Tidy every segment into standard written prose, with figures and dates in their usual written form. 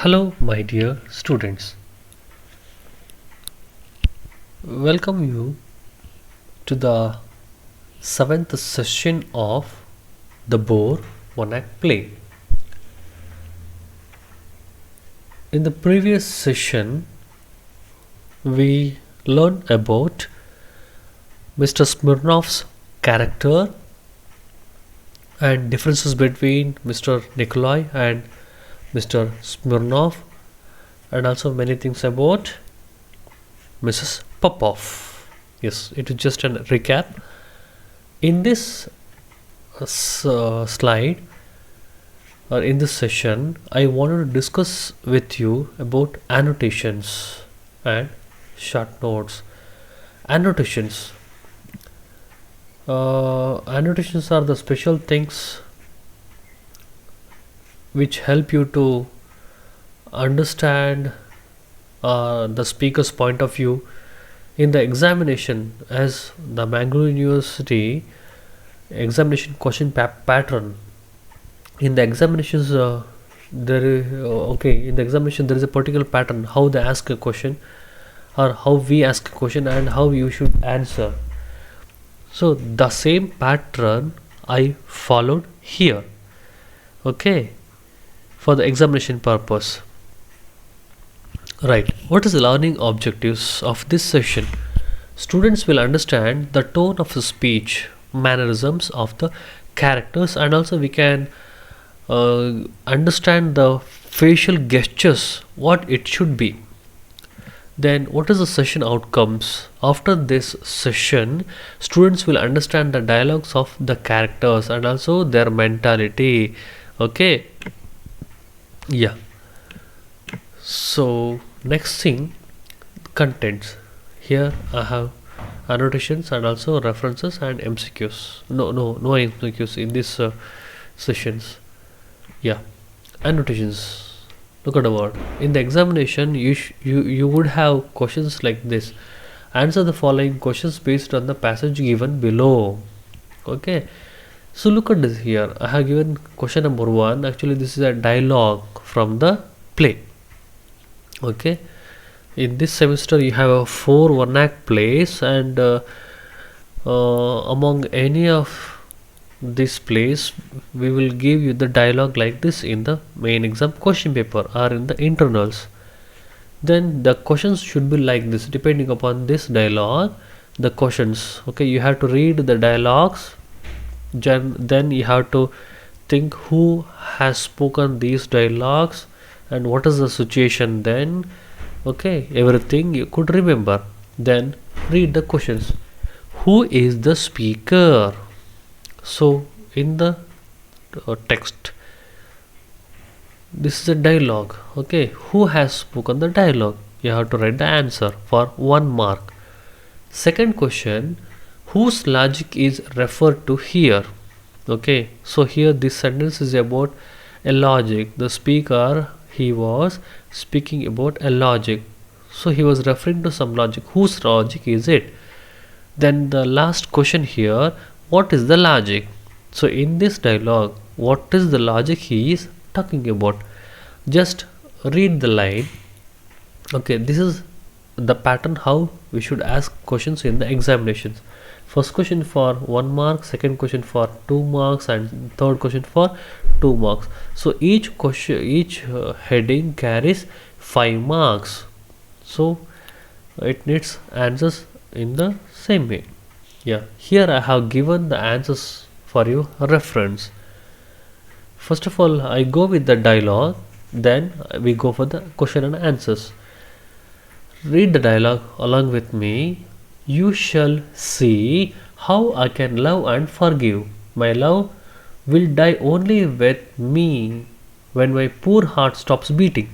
Hello, my dear students. Welcome you to the seventh session of the Boor one act play. In the previous session, we learned about Mr. Smirnov's character and differences between Mr. Nikolai and Mr. Smirnov, and also many things about Mrs. Popov. Yes, it is just a recap. In this slide or in this session, I wanted to discuss with you about annotations and short notes. Annotations. Annotations are the special things which help you to understand the speaker's point of view in the examination. As the Mangalore University examination question pattern, in the examinations in the examination there is a particular pattern how they ask a question or how we ask a question and how you should answer. So the same pattern I followed here, okay, for the examination purpose. Right, what is the learning objectives of this session? Students will understand the tone of the speech, mannerisms of the characters, and also we can understand the facial gestures, what it should be. Then what is the session outcomes? After this session, students will understand the dialogues of the characters and also their mentality. Okay, yeah. So next thing, contents. Here I have annotations and also references and MCQs. No MCQs in this sessions. Yeah, annotations. Look at the word. In the examination, you would have questions like this. Answer the following questions based on the passage given below. Okay. So look at this here. I have given question number 1. Actually, this is a dialogue from the play. Okay. In this semester, you have 4 one-act plays, and among any of this plays, we will give you the dialogue like this in the main exam question paper or in the internals. Then the questions should be like this, depending upon this dialogue. The questions, okay, you have to read the dialogues. Then you have to think who has spoken these dialogues and what is the situation then. Okay, everything you could remember. Then read the questions. Who is the speaker? So in the text, this is a dialogue. Okay, who has spoken the dialogue? You have to write the answer for 1 mark. Second question, whose logic is referred to here? Okay, so here this sentence is about a logic. The speaker, he was speaking about a logic, so he was referring to some logic. Whose logic is it? Then the last question here, what is the logic? So in this dialogue, what is the logic he is talking about? Just read the line. Okay, this is the pattern how we should ask questions in the examinations. First question for 1 mark, second question for 2 marks, and third question for 2 marks. So each question, each heading carries 5 marks. So it needs answers in the same way. Yeah, here I have given the answers for your reference. First of all, I go with the dialogue, then we go for the question and answers. Read the dialogue along with me. You shall see how I can love and forgive. My love will die only with me when my poor heart stops beating.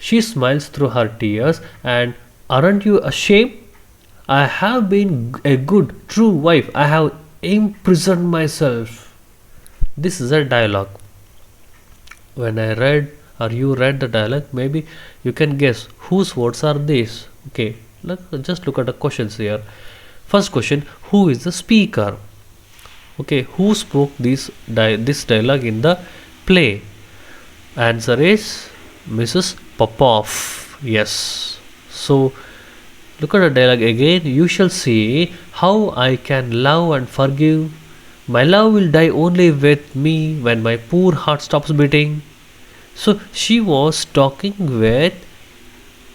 She smiles through her tears, and aren't you ashamed? I have been a good, true wife. I have imprisoned myself. This is a dialogue. When I read or you read the dialogue, maybe you can guess whose words are these. Okay, just look at the questions here. First question, who is the speaker? Okay, who spoke this dialogue in the play? Answer is Mrs. Popov. Yes. So look at the dialogue again. You shall see how I can love and forgive. My love will die only with me when my poor heart stops beating. So she was talking with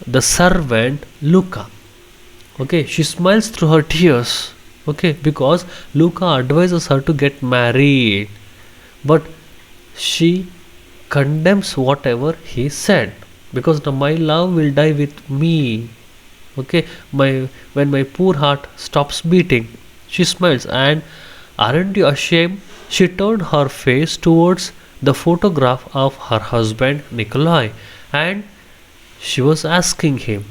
the servant Luca. Okay, she smiles through her tears. Okay, because Luca advises her to get married, but she condemns whatever he said because my love will die with me. Okay, my when my poor heart stops beating, she smiles. And aren't you ashamed? She turned her face towards the photograph of her husband Nikolai, and she was asking him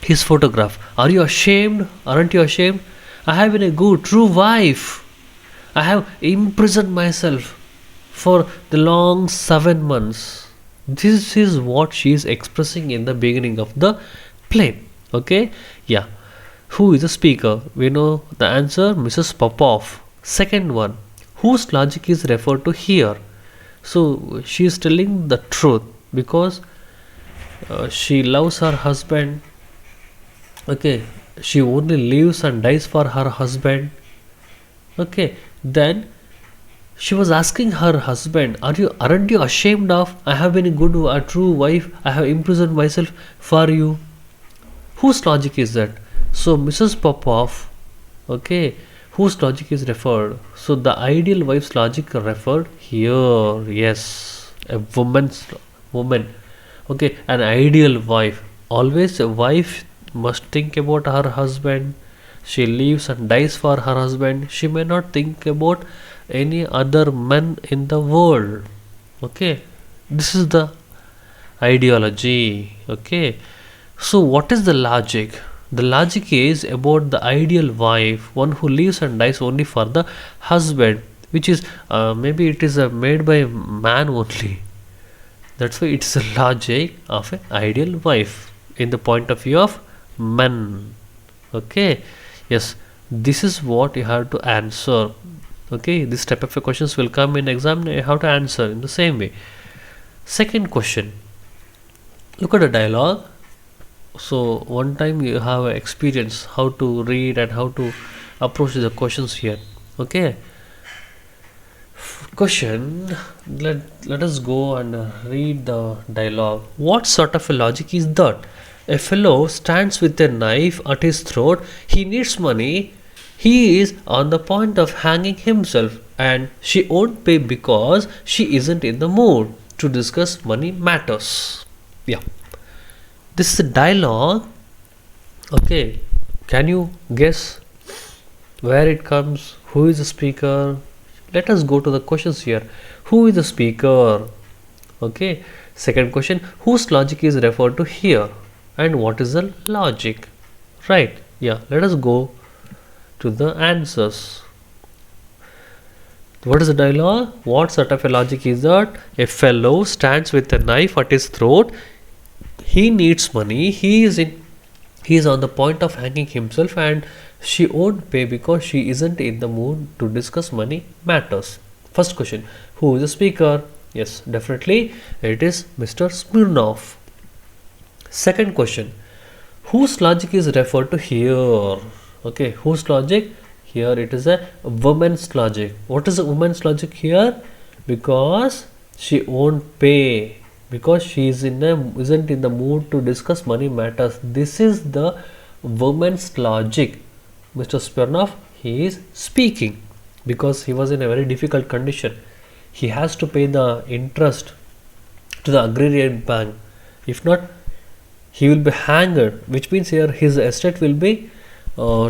his photograph, are you ashamed? Aren't you ashamed? I have been a good true wife. I have imprisoned myself for the long 7 months. This is what she is expressing in the beginning of the play. Okay, yeah. Who is the speaker? We know the answer, Mrs. Popov. Second one, whose logic is referred to here? So she is telling the truth because she loves her husband. Okay, she only lives and dies for her husband. Okay, then she was asking her husband, aren't you ashamed of? I have been a true wife. I have imprisoned myself for you. Whose logic is that? So Mrs. Popov, okay, whose logic is referred? So the ideal wife's logic referred here. Yes, a woman. Okay, an ideal wife. Always a wife must think about her husband. She lives and dies for her husband. She may not think about any other men in the world. Okay, this is the ideology. Okay, so what is the logic? The logic is about the ideal wife, one who lives and dies only for the husband, which is maybe it is made by man only. That's why it's a logic of an ideal wife in the point of view of men. Okay, yes, this is what you have to answer. Okay, this type of questions will come in exam. You have to answer in the same way. Second question, look at the dialogue. So one time you have experience how to read and how to approach the questions here. Okay, question, let us go and read the dialogue. What sort of a logic is that? A fellow stands with a knife at his throat. He needs money. He is on the point of hanging himself, and she won't pay because she isn't in the mood to discuss money matters. Yeah, this is a dialogue. Okay, can you guess where it comes? Who is the speaker? Let us go to the questions here. Who is the speaker? Okay, second question, whose logic is referred to here? And what is the logic? Right, yeah, let us go to the answers. What is the dialogue? What sort of a logic is that? A fellow stands with a knife at his throat. He needs money. He is on the point of hanging himself, and she won't pay because she isn't in the mood to discuss money matters. First question, who is the speaker? Yes, definitely it is Mr. Smirnov. Second question, whose logic is referred to here? Okay, whose logic? Here it is a woman's logic. What is a woman's logic here? Because she won't pay, because she isn't in the mood to discuss money matters. This is the woman's logic. Mr. Smirnov, he is speaking because he was in a very difficult condition. He has to pay the interest to the agrarian bank. If not, he will be hanged, which means here his estate will be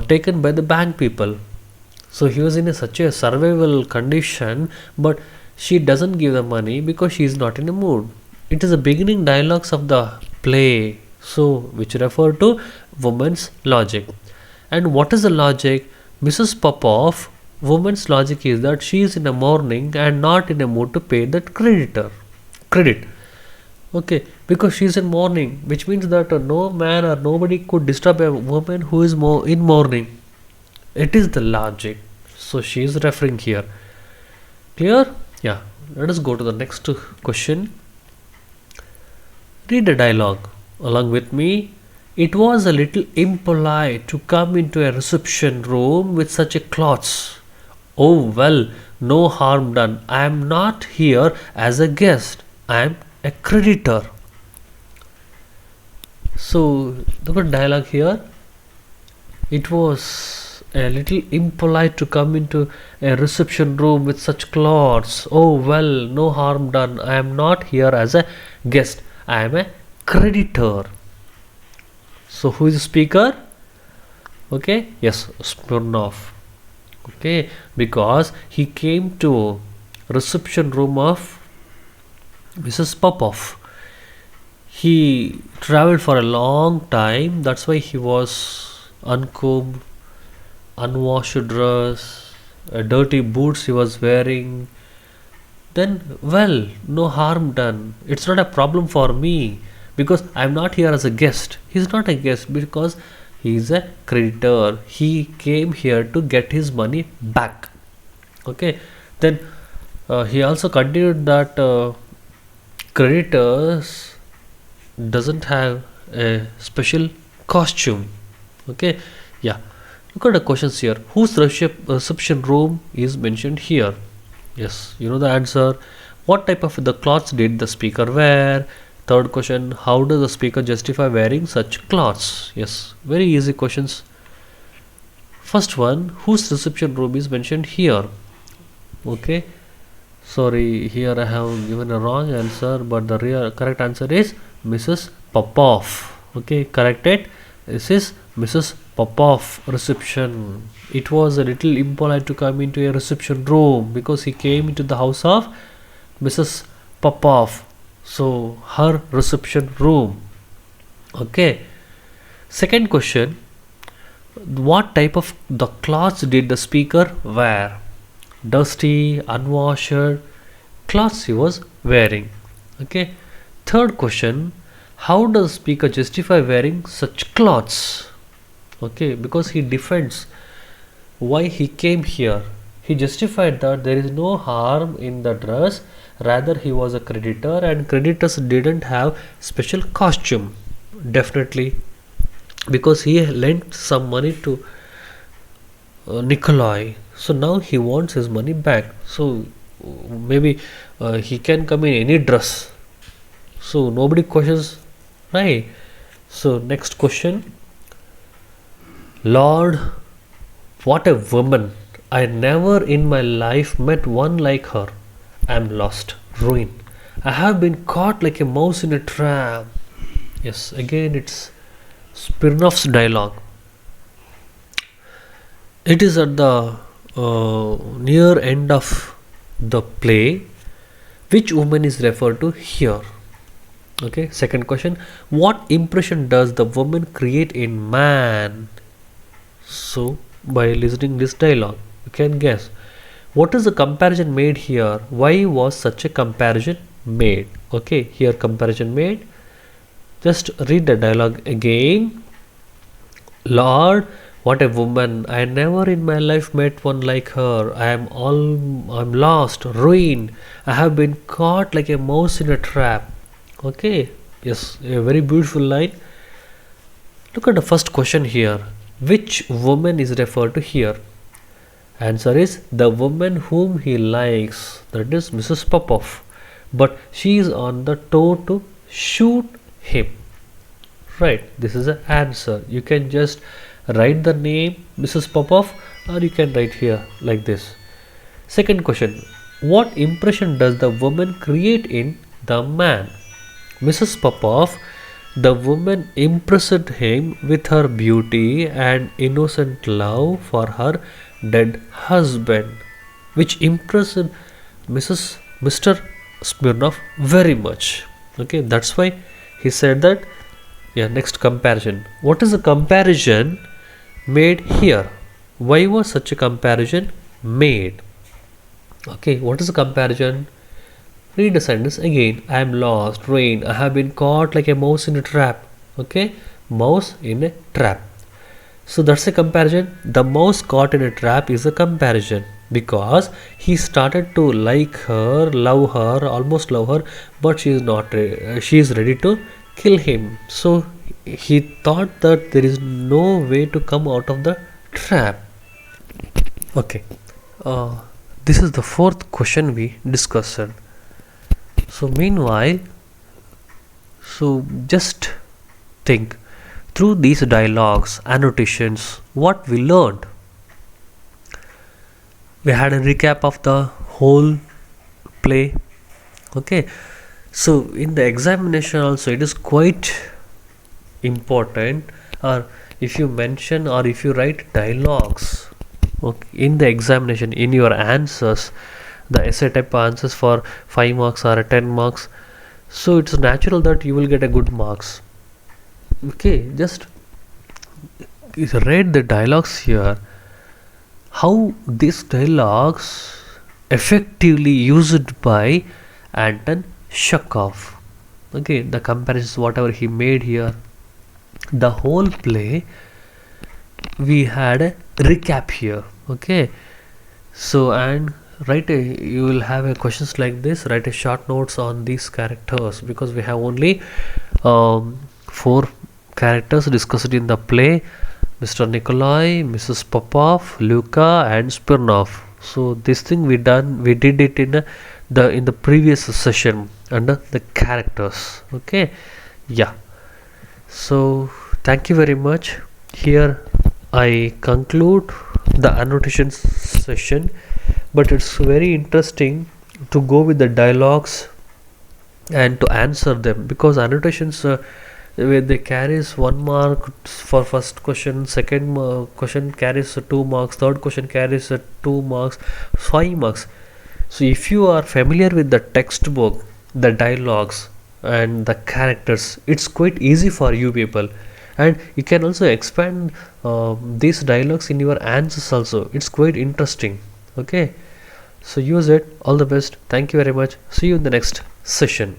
taken by the bank people. So he was in such a survival condition, but she doesn't give the money because she is not in a mood. It is the beginning dialogues of the play, so which refer to woman's logic. And what is the logic? Mrs. Popov, woman's logic is that she is in a mourning and not in a mood to pay that credit. Okay, because she is in mourning, which means that no man or nobody could disturb a woman who is in mourning. It is the logic. So she is referring here. Clear? Yeah. Let us go to the next question. Read the dialogue along with me. It was a little impolite to come into a reception room with such a clothes. Oh well, no harm done. I am not here as a guest. I am a creditor. So look at dialogue here. It was a little impolite to come into a reception room with such clothes. Oh well, no harm done. I am not here as a guest. I am a creditor. So who is the speaker? Okay, yes, Smirnov. Okay, because he came to reception room of Mrs. Popov. He traveled for a long time. That's why he was uncombed, unwashed dress, dirty boots he was wearing. Then, well, no harm done. It's not a problem for me because I'm not here as a guest. He's not a guest because he's a creditor. He came here to get his money back. Okay, then he also continued that creditors doesn't have a special costume. Okay, yeah. Look at the questions here. Whose reception room is mentioned here? Yes, you know the answer. What type of the clothes did the speaker wear? Third question, how does the speaker justify wearing such clothes? Yes, very easy questions. First one, whose reception room is mentioned here? Okay, sorry, here I have given a wrong answer, but the real correct answer is Mrs. Popov. Okay, corrected. This is Mrs. Popov reception. It was a little impolite to come into a reception room because he came into the house of Mrs. Popov. So her reception room. Okay. Second question. What type of the clothes did the speaker wear? Dusty, unwashed clothes he was wearing. Okay. Third question. How does speaker justify wearing such clothes? Okay, because he defends why he came here. He justified that there is no harm in the dress, rather he was a creditor and creditors didn't have special costume. Definitely, because he lent some money to Nikolai, so now he wants his money back. So maybe he can come in any dress, so nobody questions, right? So next question. Lord, what a woman! I never in my life met one like her. I am lost, ruined. I have been caught like a mouse in a trap. Yes, again it's Spirnov's dialogue. It is at the near end of the play. Which woman is referred to here? Okay, second question. What impression does the woman create in man? So, by listening this dialogue, you can guess. What is the comparison made here? Why was such a comparison made? Okay, here comparison made. Just read the dialogue again. Lord, what a woman! I never in my life met one like her. I'm lost, ruined. I have been caught like a mouse in a trap. Okay, yes, a very beautiful line. Look at the first question here. Which woman is referred to here? Answer is the woman whom he likes, that is Mrs. Popov. But she is on the toe to shoot him. Right, this is the answer. You can just write the name Mrs. Popov or you can write here like this. Second question. What impression does the woman create in the man? Mrs. Popov, the woman impressed him with her beauty and innocent love for her dead husband, which impressed Mr. Smirnov very much. Okay, that's why he said that. Yeah, next comparison. What is the comparison made here? Why was such a comparison made? Okay, what is the comparison? Read the sentence again. I am lost, ruined. I have been caught like a mouse in a trap. Okay, mouse in a trap. So that's a comparison. The mouse caught in a trap is a comparison because he started to like her, love her, almost love her, but she is not. She is ready to kill him. So he thought that there is no way to come out of the trap. Okay, uh, this is the fourth question we discussed. So meanwhile, so just think through these dialogues, annotations, what we learned. We had a recap of the whole play. Okay, so in the examination also it is quite important, or if you mention or if you write dialogues, okay, in the examination in your answers, the essay type answers for 5 marks or 10 marks, so it's natural that you will get a good marks. Okay, just read the dialogues here, how these dialogues effectively used by Anton Chekov. Okay, the comparisons whatever he made here, the whole play we had a recap here. Okay, so and write a, you will have a questions like this, write a short notes on these characters, because we have only 4 characters discussed in the play: Mr. Nikolai, Mrs. Popov, Luka, and Spirnov. So this thing we did it in the previous session under the characters. Okay, yeah. So thank you very much. Here I conclude the annotation session, but it's very interesting to go with the dialogues and to answer them, because annotations where they carries 1 mark for first question, second question carries 2 marks, third question carries 2 marks, 5 marks. So if you are familiar with the textbook, the dialogues and the characters, it's quite easy for you people, and you can also expand these dialogues in your answers also. It's quite interesting. Okay, so use it. All the best. Thank you very much. See you in the next session.